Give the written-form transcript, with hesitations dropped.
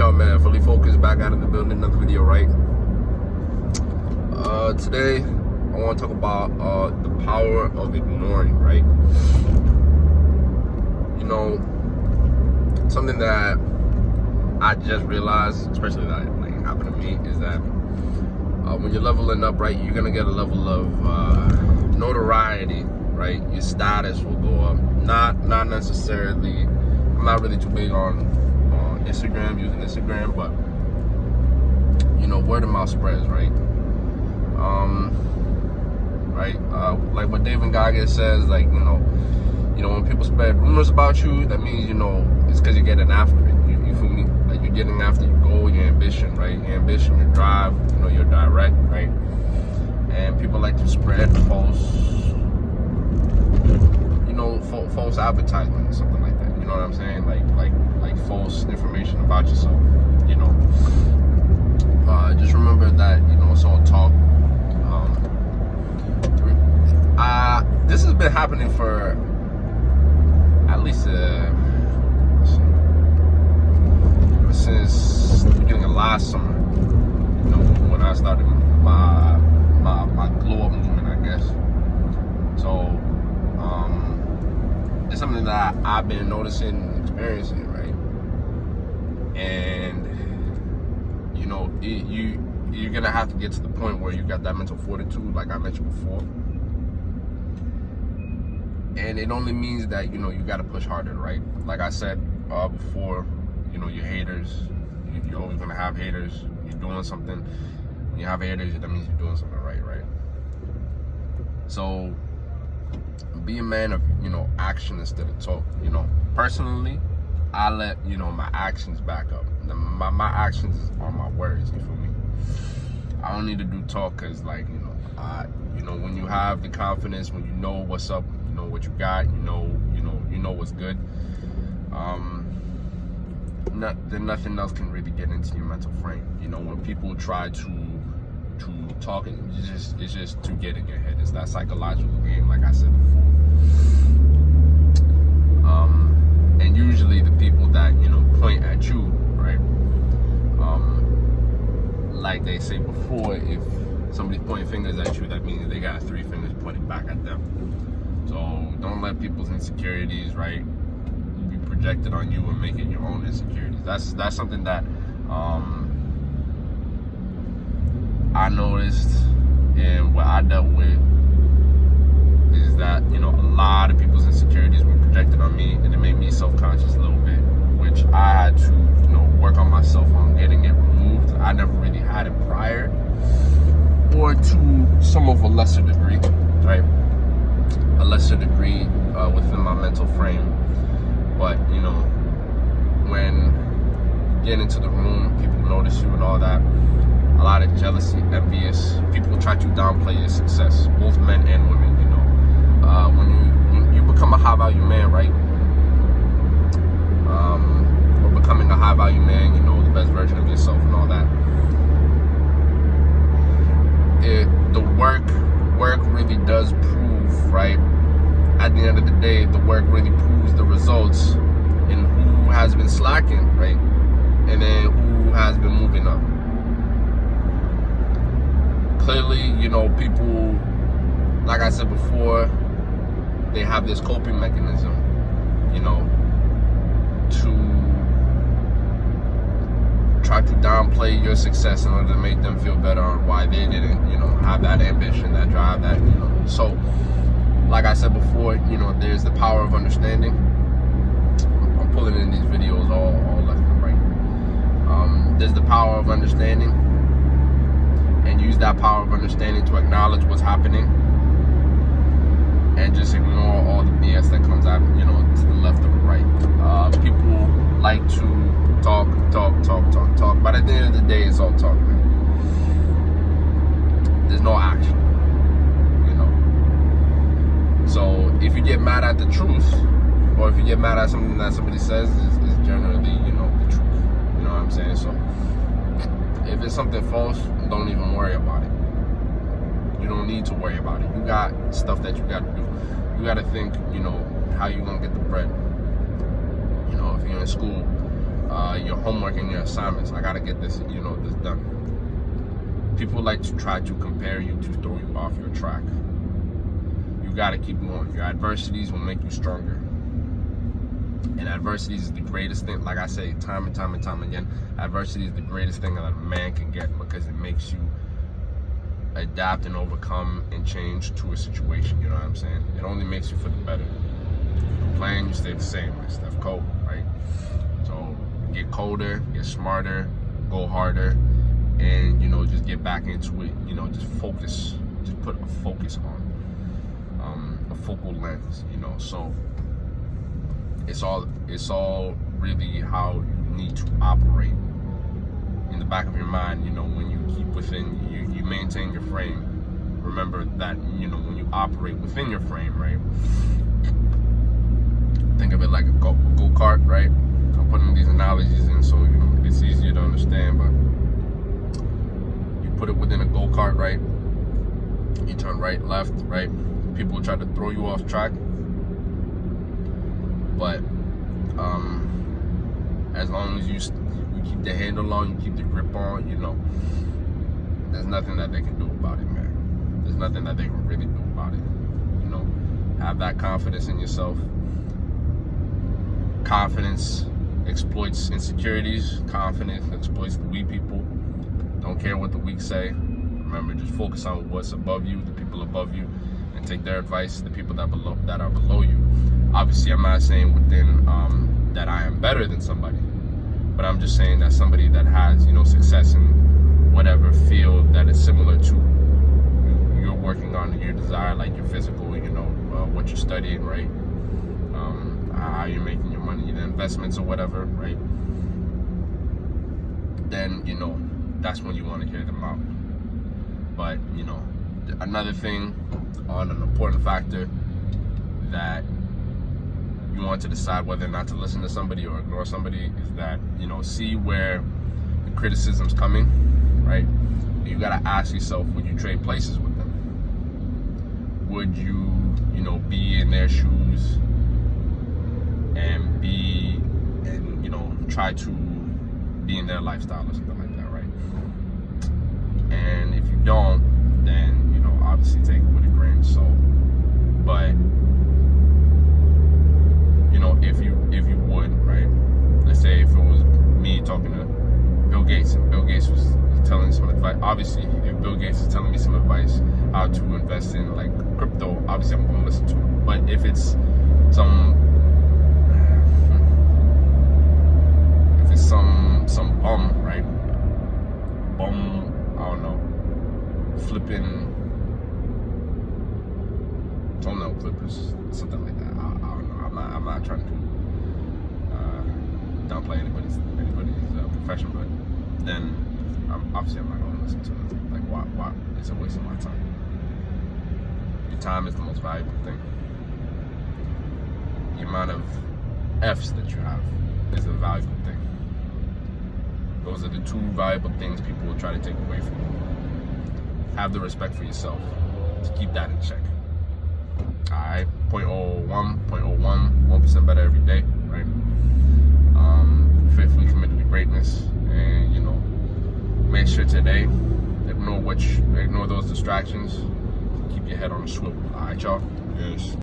y'all, man? Fully focused, back out in the building, another video, right? Today I want to talk about the power of ignoring, right? You know, something that I just realized, especially that like happened to me, is that when you're leveling up, right, you're gonna get a level of notoriety, right? Your status will go up. Not necessarily. I'm not really too big on Instagram, using Instagram, but you know, word of mouth spreads, right? Like what David Gaga says, like, you know, when people spread rumors about you, that means, you know, it's because you're getting after it. You feel me? Like, you're getting after your goal, your ambition, right? Your ambition, your drive, you know, your direct, right? And people like to spread false, you know, false advertisement or something like that. You know what I'm saying? Like false information about yourself. You know, just remember that, you know, it's all talk. This has been happening for at least since the beginning of last summer. You know, when I started my glow up movement, I guess. So it's something that I've been noticing and experiencing, right? And you know, you're gonna have to get to the point where you got that mental fortitude, like I mentioned before. And it only means that, you know, you got to push harder, right? Like I said before, you know, your haters, you're always going to have haters. You're doing something. When you have haters, that means you're doing something right? So be a man of, you know, action instead of talk. You know, personally, I let, you know, my actions back up. My actions are my words, you feel me? I don't need to do talk because, like, you know, when you have the confidence, when you know what's up, you know what you got, you know what's good, then nothing else can really get into your mental frame. You know, when people try to talk, it's just to get in your head. It's that psychological game, like I said before. And usually the people that, you know, point at you, right? Like they say before, if somebody's pointing fingers at you, that means they got 3 fingers pointing back at them. So don't let people's insecurities, right, be projected on you and make it your own insecurities. That's something that I noticed, and what I dealt with is that, you know, a lot of people's insecurities were projected on me, and it made me self-conscious a little bit, which I had to, you know, work on myself on getting it removed. I never really had it prior, or to some of a lesser degree, right? A lesser degree within my mental frame. But, you know, when you get into the room, people notice you and all that. A lot of jealousy, envious. People try to downplay your success, both men and women, you know. When you become a high-value man, right? Or becoming a high-value man, you know, the best version of yourself and all that. The work really does prove, right? At the end of the day, the work really proves the results in who has been slacking, right? And then who has been moving up. Clearly, you know, people, like I said before, they have this coping mechanism, you know, to try to downplay your success in order to make them feel better on why they didn't, you know, have that ambition, that drive, that, you know. So, like I said before, you know, there's the power of understanding. I'm pulling in these videos all left and right. There's the power of understanding, and use that power of understanding to acknowledge what's happening, and just ignore all the BS that comes out, you know, to the left or the right. People like to talk. But at the end of the day, it's all talk, man. There's no action, you know. So if you get mad at the truth, or if you get mad at something that somebody says, is generally, you know, the truth. You know what I'm saying? So if it's something false, don't even worry about it. You don't need to worry about it. You got stuff that you got to do. You got to think, you know, how you gonna get the bread. You know, if you're in school, your homework and your assignments. I gotta get this, this done. People like to try to compare you to throw you off your track. You gotta keep going. Your adversities will make you stronger. And adversity is the greatest thing. Like I say, time and time again, adversity is the greatest thing that a man can get, because it makes you adapt and overcome and change to a situation. You know what I'm saying? It only makes you for the better. You're playing, you stay the same, like Steph Curry, right? So get colder, get smarter, go harder, and just get back into it. Just focus. Just put a focus on a focal lens. So it's all really how you need to operate in the back of your mind. When you keep within, you maintain your frame. Remember that when you operate within your frame, right? Think of it like a go-kart, right? I'm putting these analogies in so it's easier to understand, but you put it within a go-kart, right? You turn right, left, right? People will try to throw you off track, but as long as you keep the handle on, you keep the grip on, there's nothing that they can do about it, man. There's nothing that they can really do about it. Have that confidence in yourself. Confidence exploits insecurities. Confidence exploits the weak people. Don't care what the weak say. Remember, just focus on what's above you, the people above you, and take their advice. The people that are below you. Obviously, I'm not saying within that I am better than somebody, but I'm just saying that somebody that has success in whatever field that is similar to you're working on, your desire, like your physical, what you're studying, right? How you're making your money, the investments or whatever, right? Then that's when you want to hear them out. But another thing on an important factor that you want to decide whether or not to listen to somebody or ignore somebody is that see where the criticism's coming, right? You gotta ask yourself, would you trade places with them? Would you be in their shoes and try to be in their lifestyle or something like that, right? And if you don't, then obviously take it with a grain of salt. But if you would, right? Let's say if it was me talking to Bill Gates, and Bill Gates was telling me some advice. Obviously, if Bill Gates is telling me some advice how to invest in like crypto, obviously I'm going to listen to it. But if it's some bum, right? I don't know, flipping toenail clippers, something like that. I don't know. I'm not trying to downplay anybody's profession, but then I'm not going to listen to it. Like, why? It's a waste of my time. Your time is the most valuable thing. The amount of F's that you have is a valuable thing. Those are the two valuable things people will try to take away from you. Have the respect for yourself to keep that in check. Alright, 0.01, 1% better every day, right? Faithfully committed to greatness, and make sure today ignore those distractions. Keep your head on a swivel. Alright, y'all. Yes.